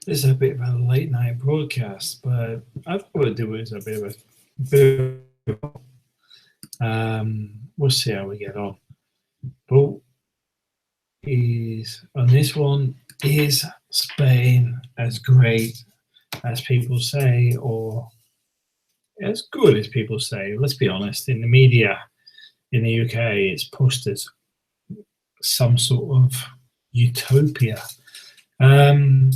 This is a bit of a late night broadcast, but I thought we'd do it as a bit we'll see how we get on. But is on this one, is Spain as great as people say, or as good as people say? Let's be honest. In the media in the UK, it's pushed as some sort of utopia. Um,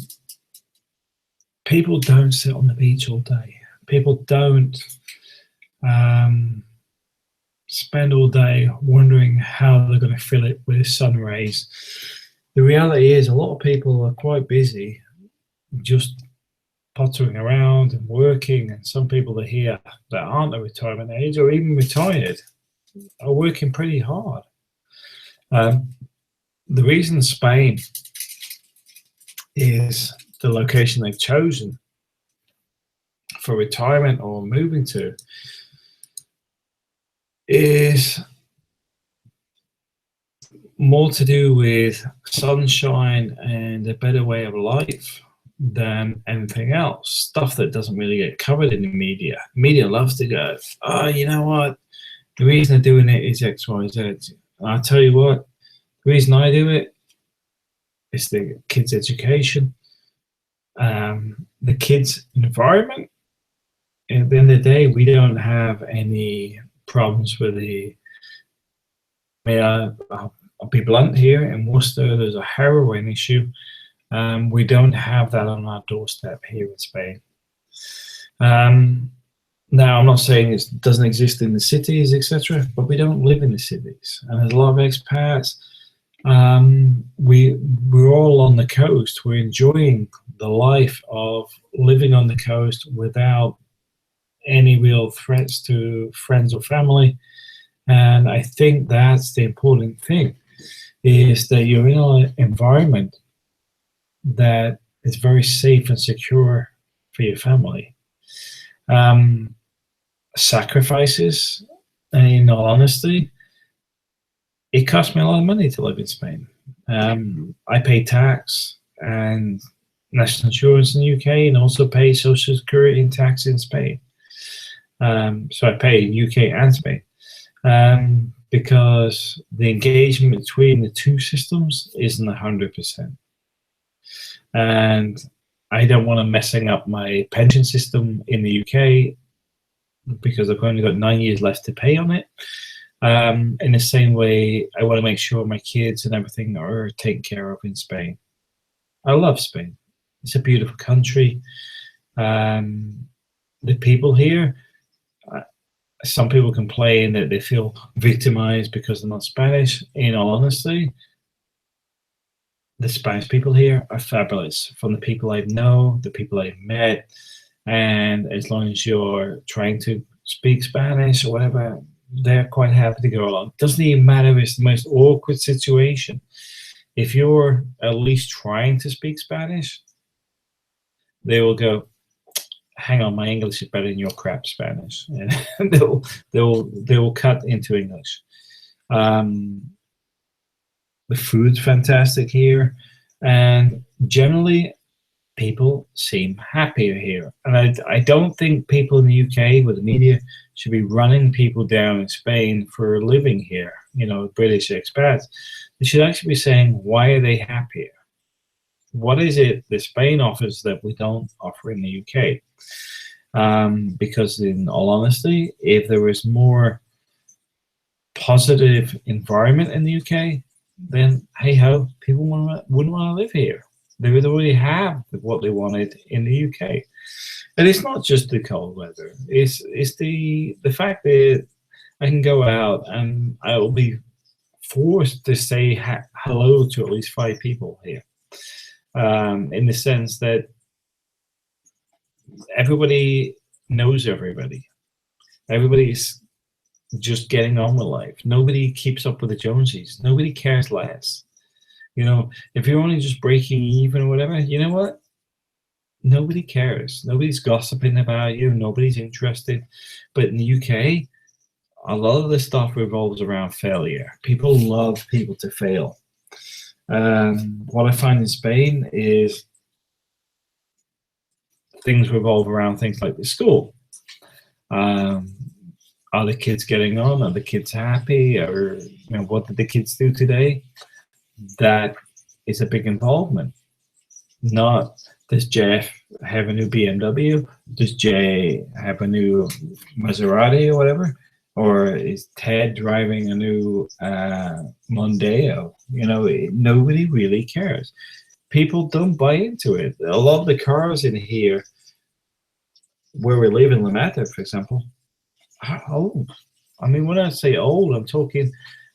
People don't sit on the beach all day. People don't um, spend all day wondering how they're going to fill it with sun rays. The reality is, a lot of people are quite busy just pottering around and working, and some people are here that aren't at retirement age or even retired are working pretty hard. The reason Spain is the location they've chosen for retirement or moving to is more to do with sunshine and a better way of life than anything else. Stuff that doesn't really get covered in the media. Media loves to go, oh, you know what? The reason they're doing it is X, Y, Z. And I'll tell you what, the reason I do it is the kids' education, the kids' environment. At the end of the day, we don't have any problems with the. I'll be blunt here. In Worcester, there's a heroin issue. We don't have that on our doorstep here in Spain. Now, I'm not saying it doesn't exist in the cities, etc., but we don't live in the cities, and there's a lot of expats. We're all on the coast. We're enjoying the life of living on the coast without any real threats to friends or family. And I think that's the important thing, is that you're in an environment that is very safe and secure for your family. Sacrifices, and in all honesty, it cost me a lot of money to live in Spain. I pay tax and national insurance in the UK, and also pay social security and tax in Spain. So I pay in UK and Spain. Because the engagement between the two systems isn't 100%. And I don't want to messing up my pension system in the UK because I've only got 9 years left to pay on it. In the same way, I want to make sure my kids and everything are taken care of in Spain. I love Spain. It's a beautiful country. The people here, some people complain that they feel victimized because they're not Spanish. In all honesty, the Spanish people here are fabulous. From the people I know, the people I've met, and as long as you're trying to speak Spanish or whatever, they're quite happy to go along. Doesn't even matter if it's the most awkward situation. If you're at least trying to speak Spanish, they will go, hang on, my English is better than your crap Spanish, and they will cut into English. The food's fantastic here, and generally people seem happier here. And I don't think people in the UK with the media should be running people down in Spain for living here, British expats. They should actually be saying, why are they happier? What is it that Spain offers that we don't offer in the UK? Because in all honesty, if there was more positive environment in the UK, then hey ho, people wouldn't want to live here. They would already have what they wanted in the UK. And it's not just the cold weather. It's the fact that I can go out and I will be forced to say hello to at least 5 people here. In the sense that everybody knows everybody. Everybody's just getting on with life. Nobody keeps up with the Joneses. Nobody cares less. If you're only just breaking even or whatever, you know what? Nobody cares. Nobody's gossiping about you. Nobody's interested. But in the UK, a lot of the stuff revolves around failure. People love people to fail. What I find in Spain is things revolve around things like the school. Um, are the kids getting on? Are the kids happy? Or what did the kids do today? That is a big involvement. Not, does Jeff have a new BMW? Does Jay have a new Maserati or whatever? Or is Ted driving a new Mondeo? Nobody really cares. People don't buy into it. A lot of the cars in here, where we live in Lamata, for example, are old. I mean, when I say old, I'm talking,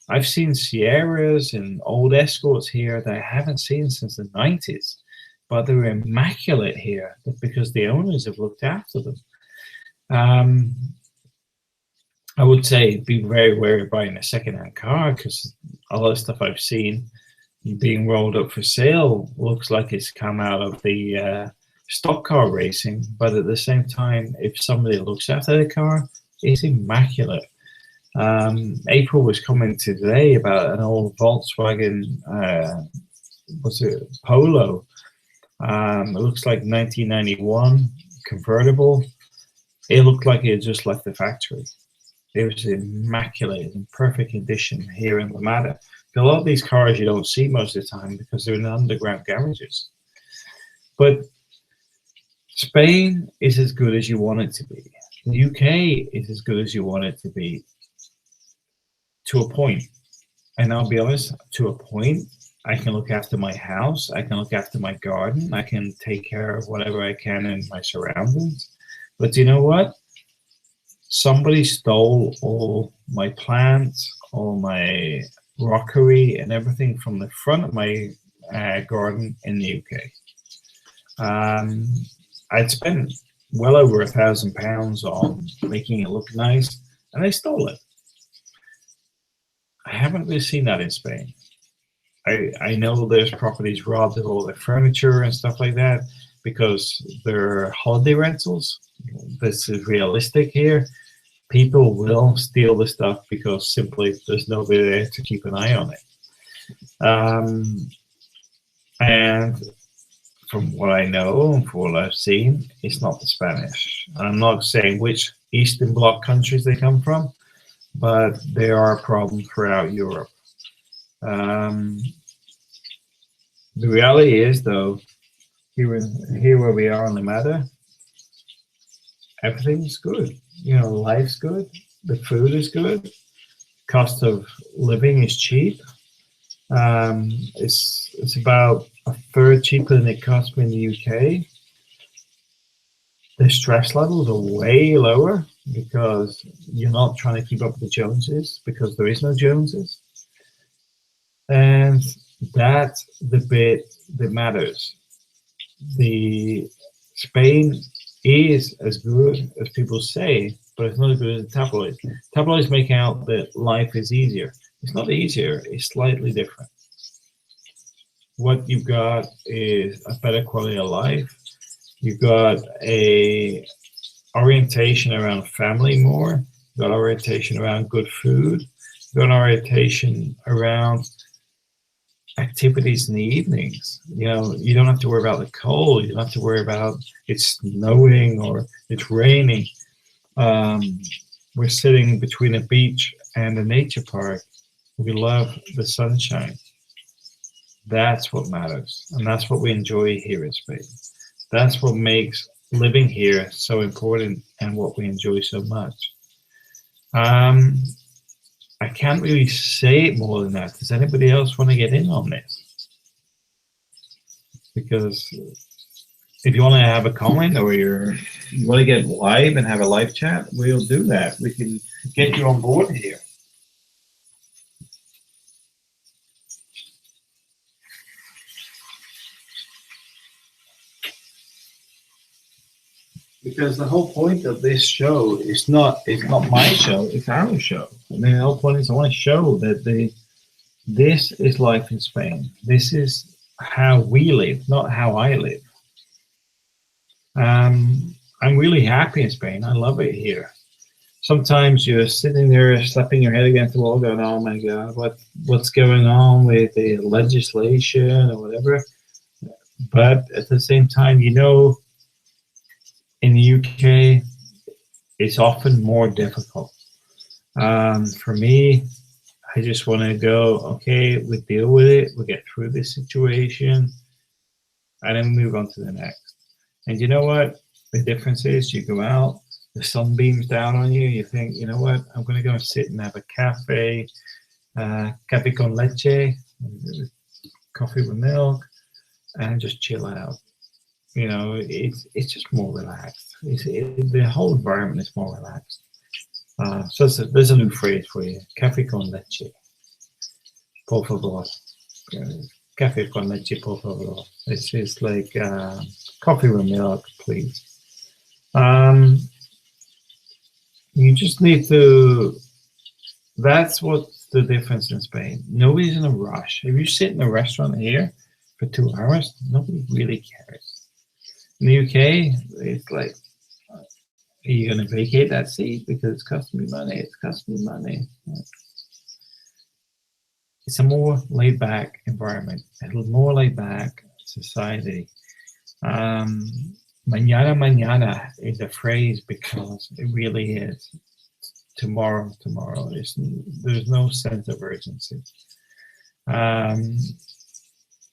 I've seen Sierras and old Escorts here that I haven't seen since the 90s. But they're immaculate here because the owners have looked after them. I would say be very wary of buying a second-hand car, because a lot of stuff I've seen being rolled up for sale looks like it's come out of the stock car racing. But at the same time, if somebody looks after the car, it's immaculate. April was commenting today about an old Volkswagen, Polo. It looks like 1991 convertible. It looked like it had just left the factory. It was immaculate, in perfect condition here in Lamada. A lot of these cars you don't see most of the time because they're in underground garages. But Spain is as good as you want it to be. The UK is as good as you want it to be, to a point. And I'll be honest, to a point. I can look after my house. I can look after my garden. I can take care of whatever I can in my surroundings. But you know what? Somebody stole all my plants, all my rockery, and everything from the front of my garden in the UK. I'd spent well over £1,000 on making it look nice, and they stole it. I haven't really seen that in Spain. I know there's properties robbed of all their furniture and stuff like that because they're holiday rentals. This is realistic here. People will steal the stuff because simply there's nobody there to keep an eye on it. And from what I know and from what I've seen, it's not the Spanish. I'm not saying which Eastern Bloc countries they come from, but they are a problem throughout Europe. The reality is, though, here where we are in Lamada, everything's good. Life's good. The food is good. Cost of living is cheap. It's about a third cheaper than it cost me in the UK. The stress levels are way lower because you're not trying to keep up with the Joneses, because there is no Joneses. And that's the bit that matters. The Spain is as good as people say, but it's not as good as the tabloids. Tabloids make out that life is easier. It's not easier, it's slightly different. What you've got is a better quality of life. You've got a orientation around family more. You've got orientation around good food. You've got an orientation around activities in the evenings. You don't have to worry about the cold. You don't have to worry about it snowing or it's raining. We're sitting between a beach and a nature park. We love the sunshine. That's what matters, and that's what we enjoy here in Spain. That's what makes living here so important and what we enjoy so much. I can't really say it more than that. Does anybody else want to get in on this? Because if you want to have a comment or you want to get live and have a live chat, we'll do that. We can get you on board here. Because the whole point of this show is not my show, it's our show. I mean, the whole point is I want to show that this is life in Spain. This is how we live, not how I live. I'm really happy in Spain. I love it here. Sometimes you're sitting there slapping your head against the wall going, oh my God, what's going on with the legislation or whatever. But at the same time, In the UK, it's often more difficult. For me, I just want to go, okay, we deal with it, we get through this situation, and then move on to the next. And you know what? The difference is you go out, the sun beams down on you, you think, you know what? I'm going to go and sit and have a cafe, cafe con leche, coffee with milk, and just chill out. You know, it's just more relaxed. The whole environment is more relaxed. So there's a new phrase for you: "Café con leche, por favor." Café con leche, por favor. It's like coffee with milk, please. Um, you just need to. That's what's the difference in Spain. Nobody's in a rush. If you sit in a restaurant here for 2 hours, nobody really cares. In the UK, it's like, are you going to vacate that seat because it's costing me money? It's costing me money. It's a more laid back environment, a more laid back society. Mañana, mañana is a phrase because it really is. Tomorrow, tomorrow. There's no sense of urgency. Um,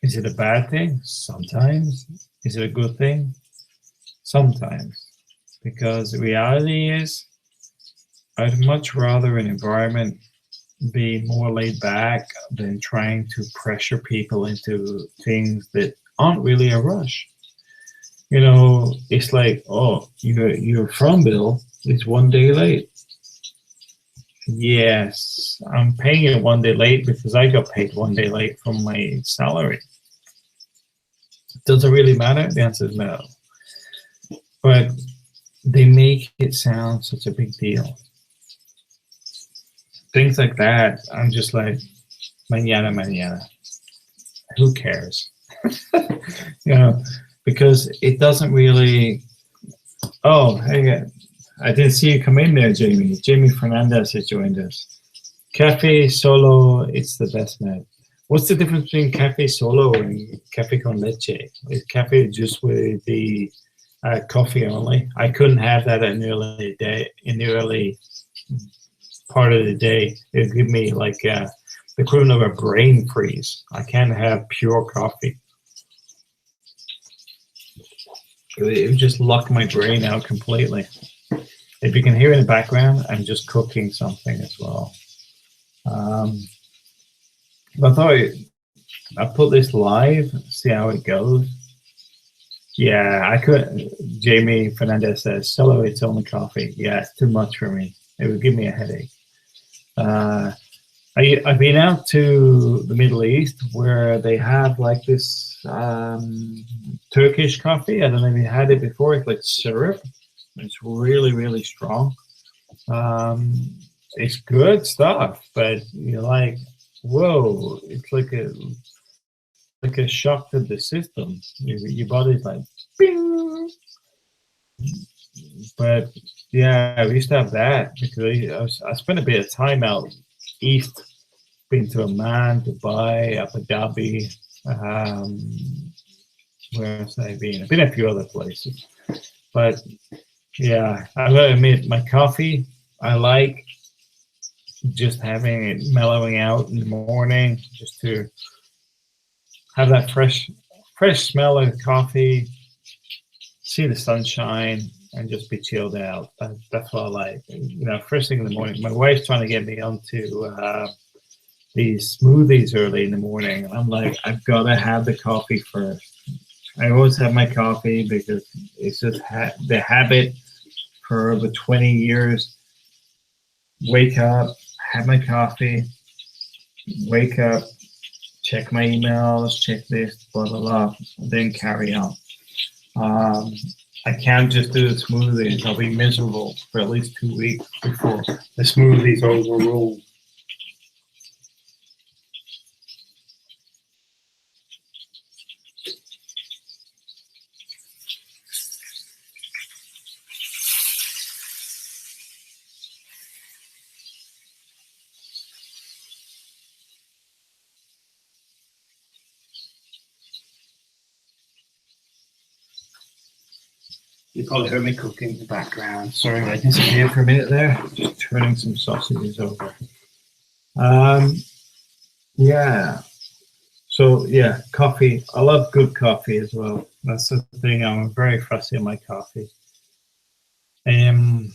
is it a bad thing? Sometimes. Is it a good thing? Sometimes. Because the reality is, I'd much rather an environment be more laid back than trying to pressure people into things that aren't really a rush. You know, it's like, oh, your phone bill is 1 day late. Yes, I'm paying it 1 day late because I got paid 1 day late from my salary. Does it really matter? The answer is no. But they make it sound such a big deal. Things like that, I'm just like, mañana, mañana. Who cares? You know, because it doesn't really. Oh, hey, I didn't see you come in there, Jamie. Jamie Fernandez has joined us. Cafe solo, it's the best, man. What's the difference between cafe solo and cafe con leche? Is cafe just with the coffee only? I couldn't have that in the early day. In the early part of the day, it would give me like the equivalent of a brain freeze. I can't have pure coffee. It would just lock my brain out completely. If you can hear in the background, I'm just cooking something as well. I thought I'll put this live, see how it goes. Yeah, I could. Jamie Fernandez says, solo, it's only coffee. Yeah, it's too much for me. It would give me a headache. I've been out to the Middle East where they have like this Turkish coffee. I don't know if you had it before. It's like syrup. It's really, really strong. It's good stuff, but you're like, whoa! It's like a shock to the system. Your body's like, bing. But yeah, we used to have that because I spent a bit of time out east, been to Oman, Dubai, Abu Dhabi. Where else have I been? I've been a few other places, but yeah, I gotta admit, my coffee, I like just having it mellowing out in the morning, just to have that fresh smell of coffee, see the sunshine, and just be chilled out. That's what I like. You know, first thing in the morning. My wife's trying to get me onto these smoothies early in the morning, and I'm like, I've got to have the coffee first. I always have my coffee because it's just the habit for over 20 years. Wake up, have my coffee, wake up, check my emails, check this, blah, blah, blah, then carry on. I can't just do the smoothies. I'll be miserable for at least 2 weeks before the smoothies overrule. You probably heard me cooking in the background. Sorry, I disappeared for a minute there. Just turning some sausages over. Um, yeah. So yeah, coffee. I love good coffee as well. That's the thing. I'm very fussy on my coffee. Um,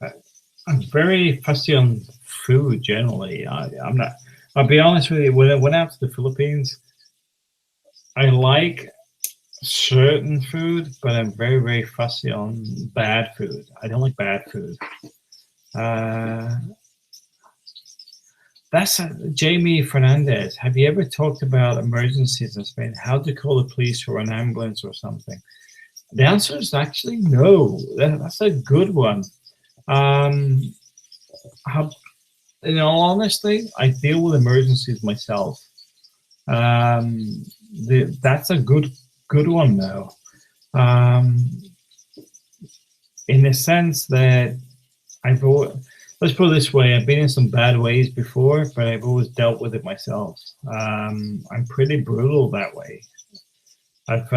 I'm very fussy on food generally. I'm not. I'll be honest with you. When I went out to the Philippines, I like certain food, but I'm very, very fussy on bad food. I don't like bad food. Uh, that's Jamie Fernandez. Have you ever talked about emergencies in Spain? How to call the police or an ambulance or something? The answer is actually no. That's a good one. Um, how, in all honesty, I deal with emergencies myself. That's a good one though. Um, in the sense that I've always, let's put it this way, I've been in some bad ways before, but I've always dealt with it myself. I'm pretty brutal that way. I've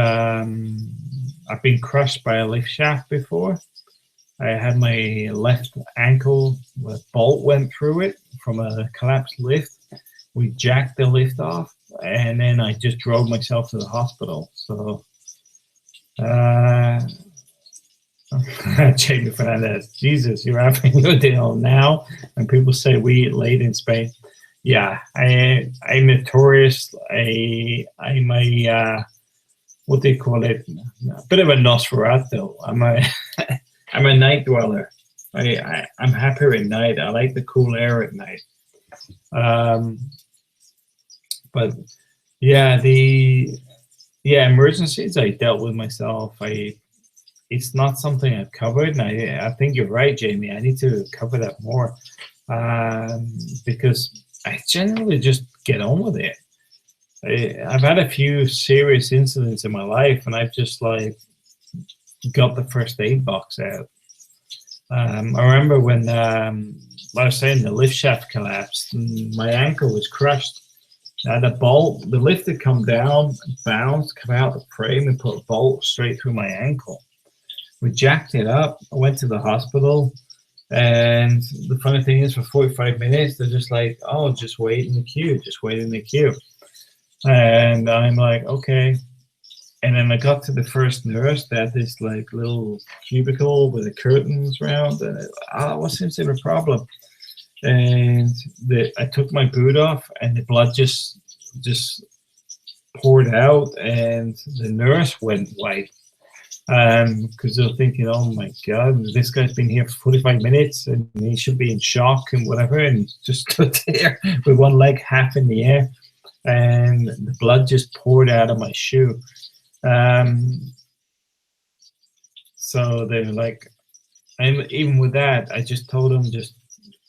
been crushed by a lift shaft before. I had my left ankle, a bolt went through it from a collapsed lift. We jacked the lift off, and then I just drove myself to the hospital. So, Jamie Fernandez, Jesus, you're having your deal now, and people say we eat late in Spain. Yeah, I'm notorious. I'm a what do you call it? A bit of a Nosferatu. I'm a night dweller. I'm happier at night. I like the cool air at night. Um, but yeah, emergencies I dealt with myself. It's not something I've covered, and I think you're right, Jamie. I need to cover that more because I generally just get on with it. I've had a few serious incidents in my life, and I've just like got the first aid box out. I remember when I was saying the lift shaft collapsed, and my ankle was crushed. The lift had come down, bounced, come out the frame, and put a bolt straight through my ankle. We jacked it up. I went to the hospital, and the funny thing is, for 45 minutes, they're just like, "Oh, just wait in the queue, just wait in the queue." And I'm like, okay. And then I got to the first nurse. They had this like little cubicle with the curtains around, and what seems to be a problem? And I took my boot off, and the blood just poured out, and the nurse went white. Because they're thinking, oh my God, this guy's been here for 45 minutes and he should be in shock and whatever, and just stood there with one leg half in the air, and the blood just poured out of my shoe. So they're like, and even with that, I just told them, just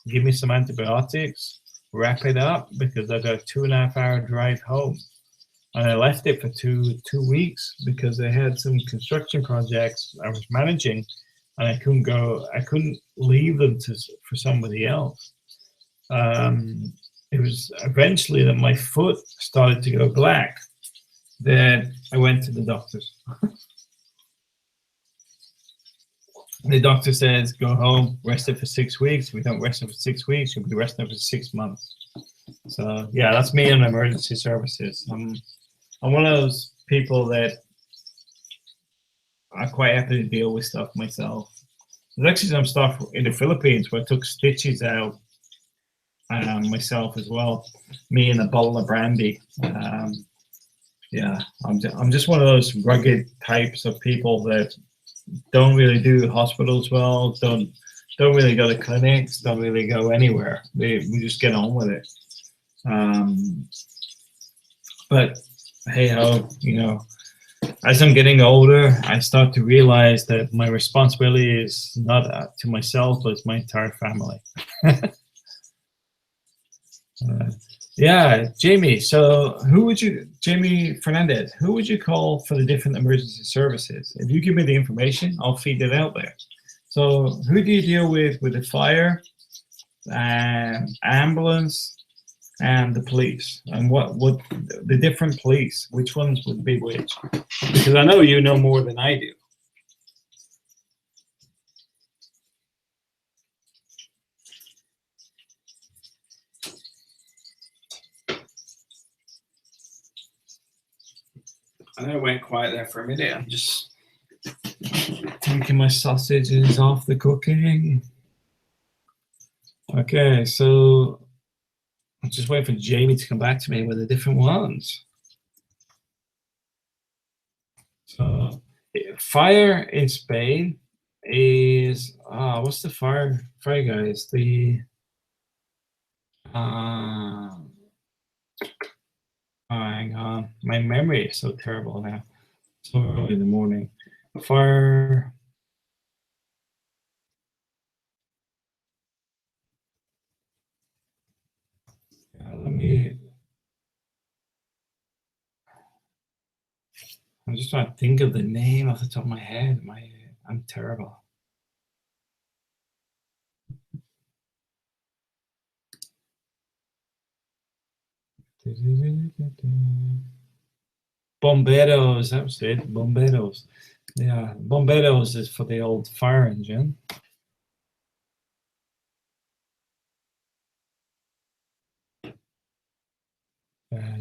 give me some antibiotics, wrap it up, because I got a 2.5 hour drive home. And I left it for two weeks because I had some construction projects I was managing, and I couldn't leave them for somebody else. It was eventually that my foot started to go black. Then I went to the doctors. The doctor says, go home, rest it for 6 weeks. If we don't rest it for 6 weeks, you'll be resting for 6 months. So yeah, that's me on emergency services. I'm one of those people that are quite happy to deal with stuff myself. There's actually some stuff in the Philippines where I took stitches out myself as well. Me and a bottle of brandy. Yeah, I'm just one of those rugged types of people that don't really do hospitals well. Don't really go to clinics. Don't really go anywhere. We just get on with it. But hey ho, as I'm getting older, I start to realize that my responsibility is not to myself, but it's my entire family. Yeah, Jamie. So Jamie Fernandez, who would you call for the different emergency services? If you give me the information, I'll feed it out there. So who do you deal with the fire, ambulance, and the police, and what the different police, which ones would be which? Because I know you know more than I do. I know it went quiet there for a minute. I'm just taking my sausages off the cooking. Okay, so I'm just waiting for Jamie to come back to me with the different ones. So, fire in Spain is what's the fire guys? The hang on, my memory is so terrible now. So early in the morning. Fire. Let me. I'm just trying to think of the name off the top of my head. I'm terrible. Bomberos, that was it. Bomberos. Yeah, bomberos is for the old fire engine.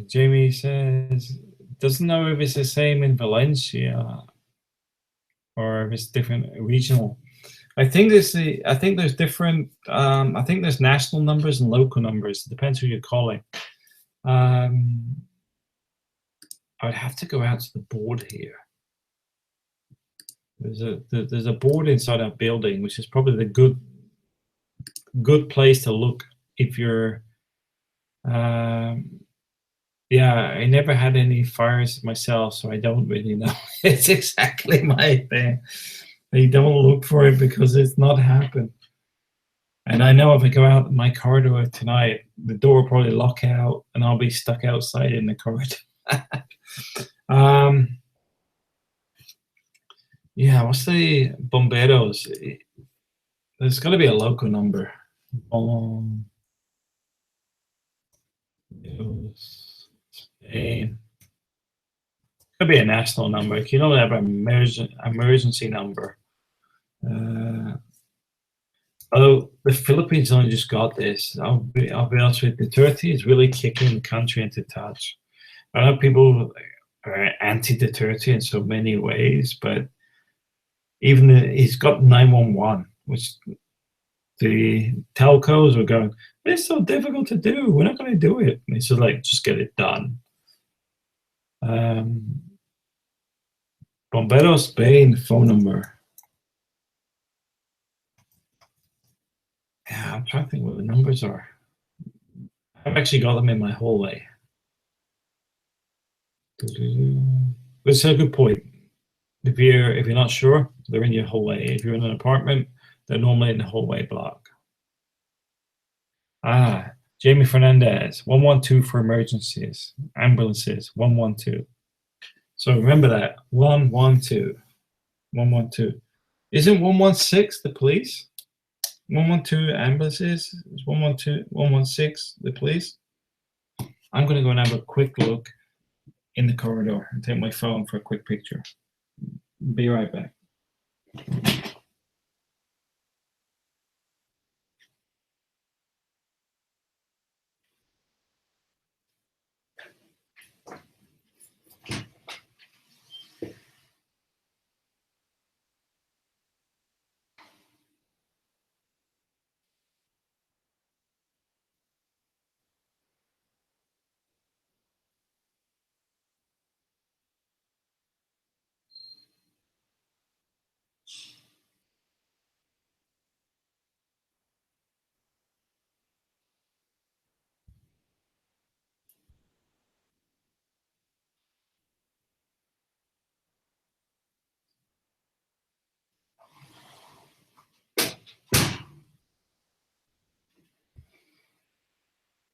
Jamie says doesn't know if it's the same in Valencia or if it's different regional. I think there's different. I think there's national numbers and local numbers. It depends who you're calling. I would have to go out to the board here. There's a board inside our building, which is probably the good place to look if you're. Yeah, I never had any fires myself, so I don't really know. It's exactly my thing. You don't look for it because it's not happened. And I know if I go out my corridor tonight, the door will probably lock out and I'll be stuck outside in the corridor. Yeah, what's the bomberos? There's got to be a local number. Spain. Could be a national number. You know, they have an emergency number. Oh, the Philippines only just got this. I'll be honest with you, Duterte is really kicking the country into touch. I know people are anti-Duterte in so many ways, but even he's got 911, which the telcos were going, it's so difficult to do. We're not going to do it. And he said, like, just get it done. Bomberos Spain phone number. Yeah, I'm trying to think what the numbers are. I've actually got them in my hallway. It's a good point. If you're not sure, they're in your hallway. If you're in an apartment, they're normally in the hallway block. Jamie Fernandez, 112 for emergencies, ambulances, 112. So remember that, 112, 112. Isn't 116 the police? 112 ambulances, is 112, 116 the police? I'm going to go and have a quick look in the corridor and take my phone for a quick picture. Be right back.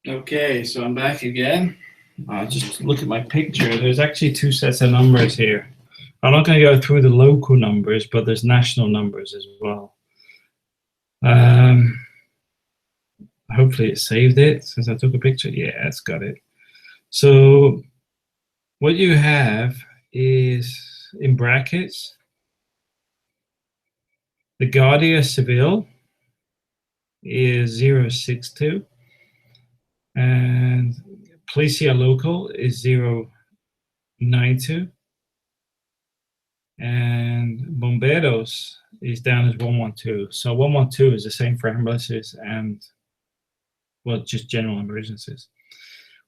Okay, so I'm back again. Just look at my picture. There's actually two sets of numbers here. I'm not going to go through the local numbers, but there's national numbers as well. Hopefully it saved it since I took a picture. Yeah, it's got it. So what you have is in brackets the Guardia Civil is 062 and Policia Local is 092 And bomberos is down as 112. So 112 is the same for ambulances and, well, just general emergencies.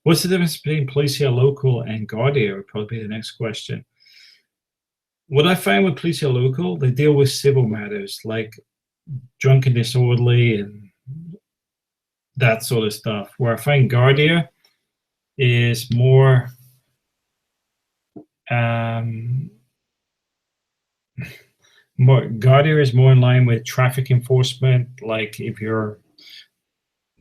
What's the difference between Policia Local and Guardia would probably be the next question. What I find with Policia Local, they deal with civil matters like drunk and disorderly and that sort of stuff. Where I find Guardia is more Guardia is more in line with traffic enforcement, like if you're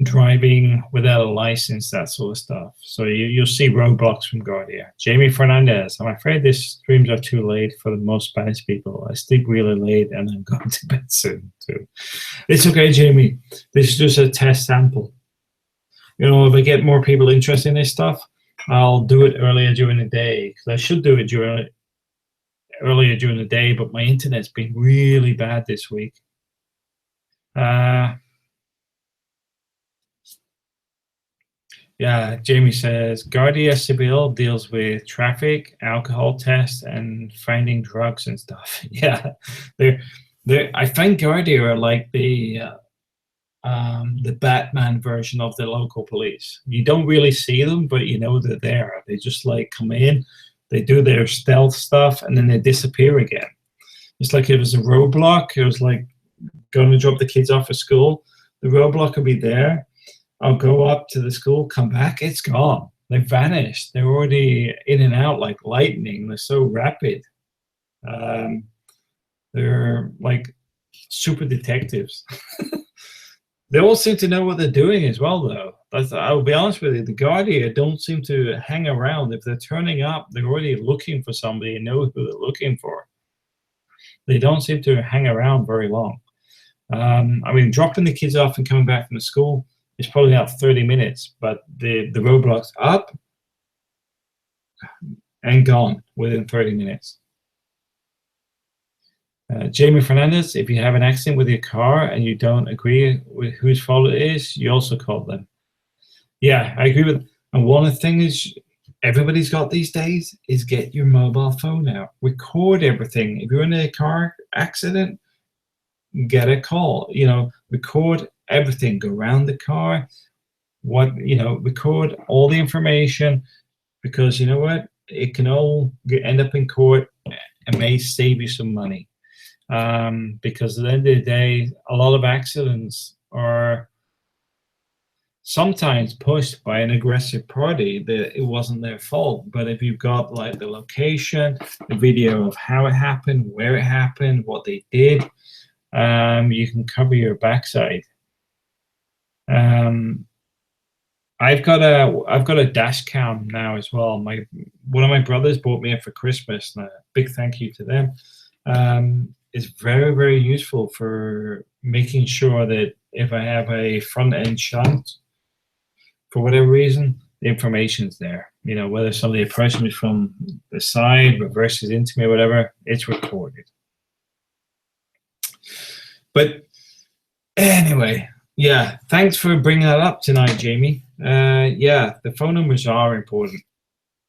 driving without a license, that sort of stuff. So you'll see roadblocks from Guardia. Jamie Fernandez, I'm afraid these streams are too late for the most Spanish people. I sleep really late and I'm going to bed soon too. It's okay, Jamie. This is just a test sample. You know, if I get more people interested in this stuff, I'll do it earlier during the day, because I should do it earlier during the day, but my internet's been really bad this week. Yeah, Jamie says Guardia Civil deals with traffic, alcohol tests, and finding drugs and stuff. Yeah, I find Guardia are like the Batman version of the local police. You don't really see them, but you know they're there. They just like come in, they do their stealth stuff, and then they disappear again. It's like it was a roadblock. It was like going to drop the kids off at school. The roadblock will be there. I'll go up to the school, come back, it's gone. They've vanished. They're already in and out like lightning. They're so rapid. They're like super detectives. They all seem to know what they're doing as well, though. I'll be honest with you, the Guardia don't seem to hang around. If they're turning up, they're already looking for somebody and know who they're looking for. They don't seem to hang around very long. I mean, dropping the kids off and coming back from the school, it's probably not 30 minutes, but the roadblock's up and gone within 30 minutes. Jamie Fernandez, if you have an accident with your car and you don't agree with whose fault it is, you also call them. Yeah, I agree with. And one of the things everybody's got these days is get your mobile phone out, record everything. If you're in a car accident, get a call. You know, record everything. Go around the car. Record all the information, because you know what, it can all end up in court and may save you some money. Because at the end of the day, a lot of accidents are sometimes pushed by an aggressive party that it wasn't their fault. But if you've got like the location, the video of how it happened, where it happened, what they did, you can cover your backside. I've got a dash cam now as well. One of my brothers bought me it for Christmas, and a big thank you to them. It's very, very useful for making sure that if I have a front end shunt, for whatever reason, the information's there. You know, whether somebody approaches me from the side, reverses into me, or whatever, it's recorded. But anyway, yeah, thanks for bringing that up tonight, Jamie. Yeah, the phone numbers are important.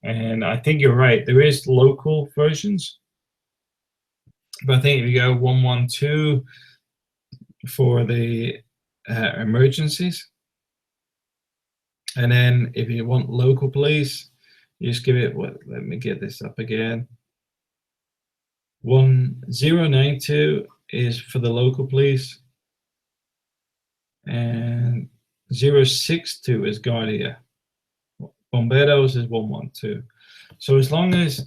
And I think you're right. There is local versions. But I think if you go 112 for the emergencies, and then if you want local police, you just give it, let me get this up again. 1092 is for the local police, and 062 is Guardia. Bomberos is 112. So as long as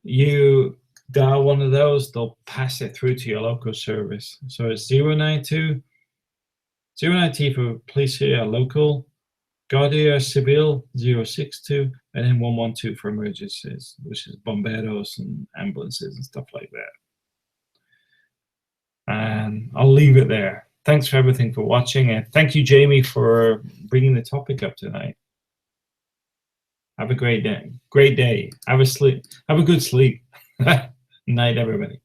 you dial one of those, they'll pass it through to your local service. So it's 092 for police here local, Guardia Civil 062, and then 112 for emergencies, which is bomberos and ambulances and stuff like that. And I'll leave it there. Thanks for everything for watching, and thank you, Jamie, for bringing the topic up tonight. Have a great day. Have a good sleep. Night, everybody.